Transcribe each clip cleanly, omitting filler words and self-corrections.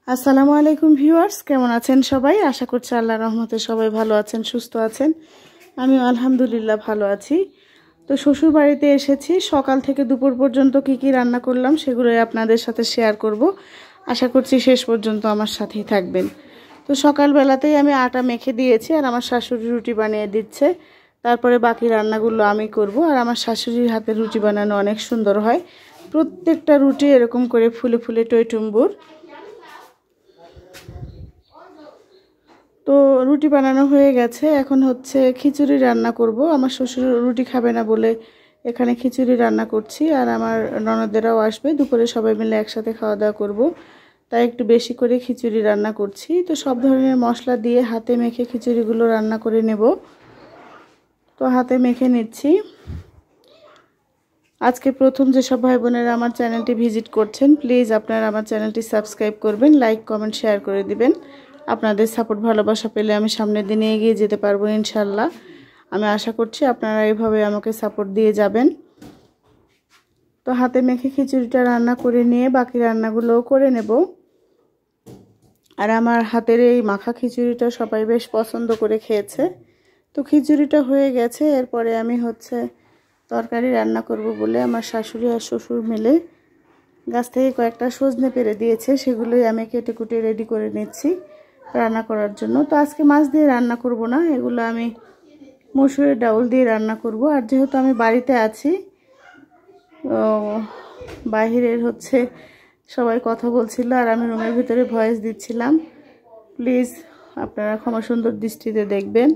আসসালামু আলাইকুম ভিউয়ার্স, কেমন আছেন সবাই? আশা করছি আল্লাহর রহমতে সবাই ভালো আছেন, সুস্থ আছেন। আমি আলহামদুলিল্লাহ ভালো আছি। তো শ্বশুর বাড়িতে এসেছি, সকাল থেকে দুপুর পর্যন্ত কি কি রান্না করলাম সেগুলোই আপনাদের সাথে শেয়ার করব। আশা করছি শেষ পর্যন্ত আমার সাথেই থাকবেন। তো সকালবেলাতেই আমি আটা মেখে দিয়েছি আর আমার শাশুড়ি রুটি বানিয়ে দিচ্ছে। তারপরে বাকি রান্নাগুলো আমি করব। আর আমার শাশুড়ির হাতের রুটি বানানো অনেক সুন্দর হয়, প্রত্যেকটা রুটি এরকম করে ফুলে ফুলে টইটুম্বুর। তো রুটি বানানো হয়ে গেছে, এখন হচ্ছে খিচুড়ি রান্না করব। আমার শ্বশুর রুটি খাবে না বলে এখানে খিচুড়ি রান্না করছি। আর আমার ননদেরাও আসবে, দুপুরে সবাই মিলে একসাথে খাওয়া দাওয়া করব, তাই একটু বেশি করে খিচুড়ি রান্না করছি। তো সব ধরনের মশলা দিয়ে হাতে মেখে খিচুড়িগুলো রান্না করে নেব। তো হাতে মেখে নিচ্ছি। আজকে প্রথম যেসব ভাই বোনেরা আমার চ্যানেলটি ভিজিট করছেন, প্লিজ আপনারা আমার চ্যানেলটি সাবস্ক্রাইব করবেন, লাইক কমেন্ট শেয়ার করে দিবেন। আপনাদের সাপোর্ট ভালোবাসা পেলে আমি সামনের দিনে এগিয়ে যেতে পারবো ইনশাল্লাহ। আমি আশা করছি আপনারা এইভাবে আমাকে সাপোর্ট দিয়ে যাবেন। তো হাতে মেখে খিচুড়িটা রান্না করে নিয়ে বাকি রান্নাগুলোও করে নেব। আর আমার হাতের এই মাখা খিচুড়িটা সবাই বেশ পছন্দ করে খেয়েছে। তো খিচুড়িটা হয়ে গেছে, এরপরে আমি হচ্ছে তরকারি রান্না করব বলে আমার শাশুড়ি আর শ্বশুর মিলে গাছ থেকে কয়েকটা সজনে পেড়ে দিয়েছে, সেগুলোই আমি কেটে কুটে রেডি করে নিচ্ছি রান্না করার জন্য। তো আজকে মাছ দিয়ে রান্না করব না, এগুলো আমি মসুরের ডাউল দিয়ে রান্না করব। আর যেহেতু আমি বাড়িতে আছি, বাহিরের হচ্ছে সবাই কথা বলছিল আর আমি রুমের ভিতরে ভয়েস দিচ্ছিলাম। প্লিজ আপনারা ক্ষমা সুন্দর দৃষ্টিতে দেখবেন,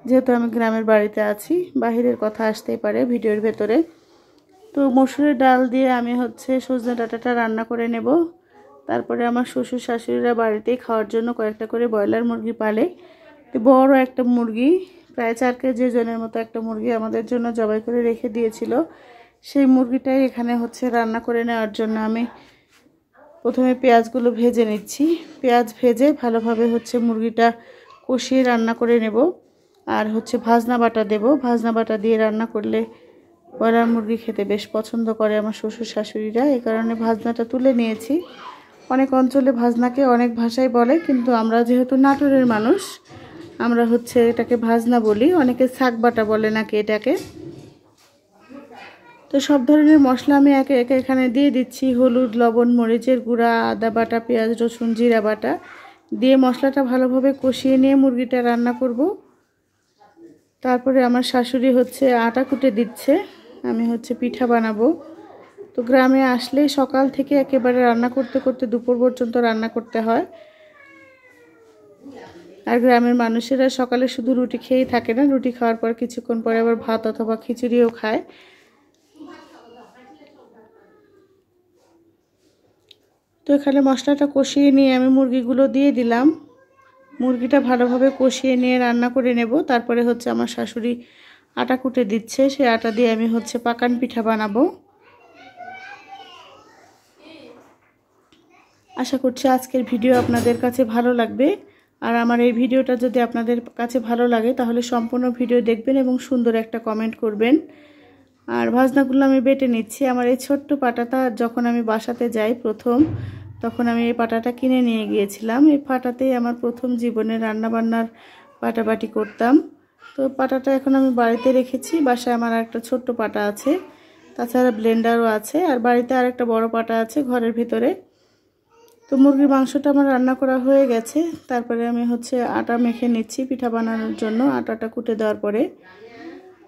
যেহেতু আমি গ্রামের বাড়িতে আছি, বাহিরের কথা আসতেই পারে ভিডিওর ভেতরে। তো মসুরের ডাল দিয়ে আমি হচ্ছে সজনে ডাঁটাটা রান্না করে নেব। তারপরে আমার শ্বশুর শাশুড়িরা বাড়িতেই খাওয়ার জন্য কয়েকটা করে ব্রয়লার মুরগি পালে। তো বড় একটা মুরগি, প্রায় 4 কেজি ওজনের মতো একটা মুরগি আমাদের জন্য জবাই করে রেখে দিয়েছিল। সেই মুরগিটাই এখানে হচ্ছে রান্না করে নেওয়ার জন্য আমি প্রথমে পেঁয়াজগুলো ভেজে নিচ্ছি। পেঁয়াজ ভেজে ভালোভাবে হচ্ছে মুরগিটা কষিয়ে রান্না করে নেব। আর হচ্ছে ভাজনা বাটা দেব, ভাজনা বাটা দিয়ে রান্না করলে ব্রয়লার মুরগি খেতে বেশ পছন্দ করে আমার শ্বশুর শাশুড়িরা, এই কারণে ভাজনাটা তুলে নিয়েছি। অনেক অঞ্চলে ভাজনাকে অনেক ভাষায় বলে, কিন্তু আমরা যেহেতু নাটোরের মানুষ, আমরা হচ্ছে এটাকে ভাজনা বলি, অনেকে শাক বাটা বলে নাকি এটাকে। তো সব ধরনের মশলা আমি একে একে এখানে দিয়ে দিচ্ছি। হলুদ, লবণ, মরিচের গুঁড়া, আদা বাটা, পেঁয়াজ, রসুন, জিরা বাটা দিয়ে মশলাটা ভালোভাবে কষিয়ে নিয়ে মুরগিটা রান্না করব। তারপরে আমার শাশুড়ি হচ্ছে আটা কুটে দিচ্ছে, আমি হচ্ছে পিঠা বানাবো। তো গ্রামে আসলেই সকাল থেকে একেবারে রান্না করতে করতে দুপুর পর্যন্ত রান্না করতে হয়। আর গ্রামের মানুষেরা সকালে শুধু রুটি খেয়েই থাকে না, রুটি খাওয়ার পর কিছুক্ষণ পরে আবার ভাত অথবা খিচুড়িও খায়। তো এখানে মশলাটা কষিয়ে নিয়ে আমি মুরগিগুলো দিয়ে দিলাম। মুরগিটা ভালোভাবে কষিয়ে নিয়ে রান্না করে নেব। তারপরে হচ্ছে আমার শাশুড়ি আটা কুটে দিচ্ছে, সেই আটা দিয়ে আমি হচ্ছে পাকান পিঠা বানাবো। আশা করছি আজকের ভিডিও আপনাদের কাছে ভালো লাগবে। আর আমার এই ভিডিওটা যদি আপনাদের কাছে ভালো লাগে তাহলে সম্পূর্ণ ভিডিও দেখবেন এবং সুন্দর একটা কমেন্ট করবেন। আর ভাজনাগুলো আমি বেটে নিচ্ছি। আমার এই ছোট্ট পাটাটা যখন আমি বাসাতে যাই প্রথম, তখন আমি এই পাটাটা কিনে নিয়ে গিয়েছিলাম। এই পাটাতেই আমার প্রথম জীবনে রান্নাবান্নার পাটাবাটি করতাম। তো পাটাটা এখন আমি বাড়িতে রেখেছি, বাসায় আমার একটা ছোট্ট পাটা আছে, তাছাড়া ব্লেন্ডারও আছে, আর বাড়িতে আর একটা বড় পাটা আছে ঘরের ভিতরে। তো মুরগির মাংসটা আমার রান্না করা হয়ে গেছে। তারপরে আমি হচ্ছে আটা মেখে নিচ্ছি পিঠা বানানোর জন্য। আটাটা কুটে দেওয়ার পরে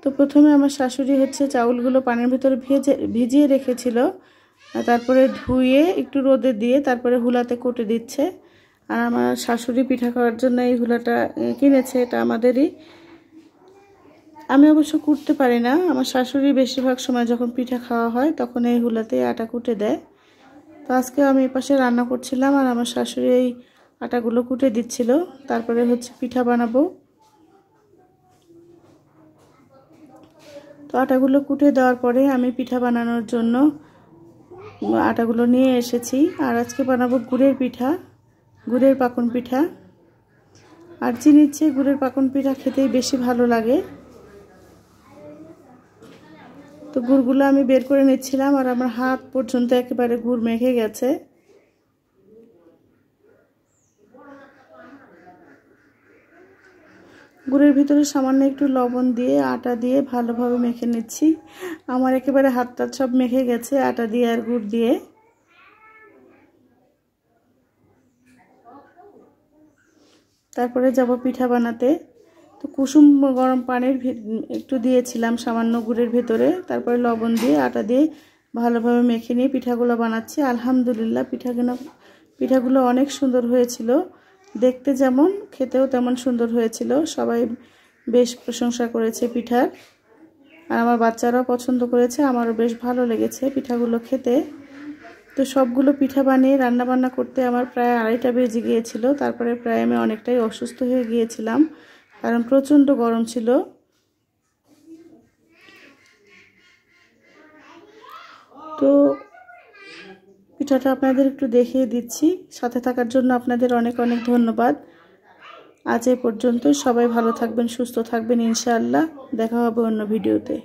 তো প্রথমে আমার শাশুড়ি হচ্ছে চাউলগুলো পানির ভিতরে ভিজিয়ে রেখেছিল, তারপরে ধুয়ে একটু রোদে দিয়ে তারপরে হুলাতে কুটে দিচ্ছে। আর আমার শাশুড়ি পিঠা খাওয়ার জন্য এই হুলাটা কিনেছে, এটা আমাদেরই। আমি অবশ্য কুটতে পারি না, আমার শাশুড়ি বেশিরভাগ সময় যখন পিঠা খাওয়া হয় তখন এই হুলাতে আটা কুটে দেয়। তো আজকে আমি এই পাশে রান্না করছিলাম আর আমার শাশুড়ি এই আটাগুলো কুটে দিচ্ছিল। তারপরে হচ্ছে পিঠা বানাবো। তো আটাগুলো কুটে দেওয়ার পরে আমি পিঠা বানানোর জন্য আটাগুলো নিয়ে এসেছি। আর আজকে বানাবো গুড়ের পিঠা, গুড়ের পাকন পিঠা। আর চিনির চেয়ে গুড়ের পাকন পিঠা খেতেই বেশি ভালো লাগে। তো গুড়গুলো আমি বের করে নিচ্ছিলাম আর আমার হাত পর্যন্ত একেবারে গুড় মেখে গেছে। গুড়ের ভিতরে সামান্য একটু লবণ দিয়ে আটা দিয়ে ভালোভাবে মেখে নিচ্ছি। আমার একেবারে হাতটা সব মেখে গেছে আটা দিয়ে আর গুড় দিয়ে। তারপরে যাব পিঠা বানাতে। তো কুসুম গরম পানির একটু দিয়েছিলাম সামান্য গুড়ের ভেতরে, তারপরে লবণ দিয়ে আটা দিয়ে ভালোভাবে মেখে নিয়ে পিঠাগুলো বানাচ্ছি। আলহামদুলিল্লাহ পিঠাগুলো অনেক সুন্দর হয়েছিল, দেখতে যেমন খেতেও তেমন সুন্দর হয়েছিল। সবাই বেশ প্রশংসা করেছে পিঠার, আর আমার বাচ্চারাও পছন্দ করেছে, আমারও বেশ ভালো লেগেছে পিঠাগুলো খেতে। তো সবগুলো পিঠা বানিয়ে রান্নাবান্না করতে আমার প্রায় 2:30টা বেজে গিয়েছিল। তারপরে প্রায় আমি অনেকটাই অসুস্থ হয়ে গিয়েছিলাম, কারণ প্রচণ্ড গরম ছিল। তো পিঠাটা আপনাদের একটু দেখিয়ে দিচ্ছি। সাথে থাকার জন্য আপনাদের অনেক অনেক ধন্যবাদ। আজ এই পর্যন্ত। সবাই ভালো থাকবেন, সুস্থ থাকবেন ইনশাআল্লাহ। দেখা হবে অন্য ভিডিওতে।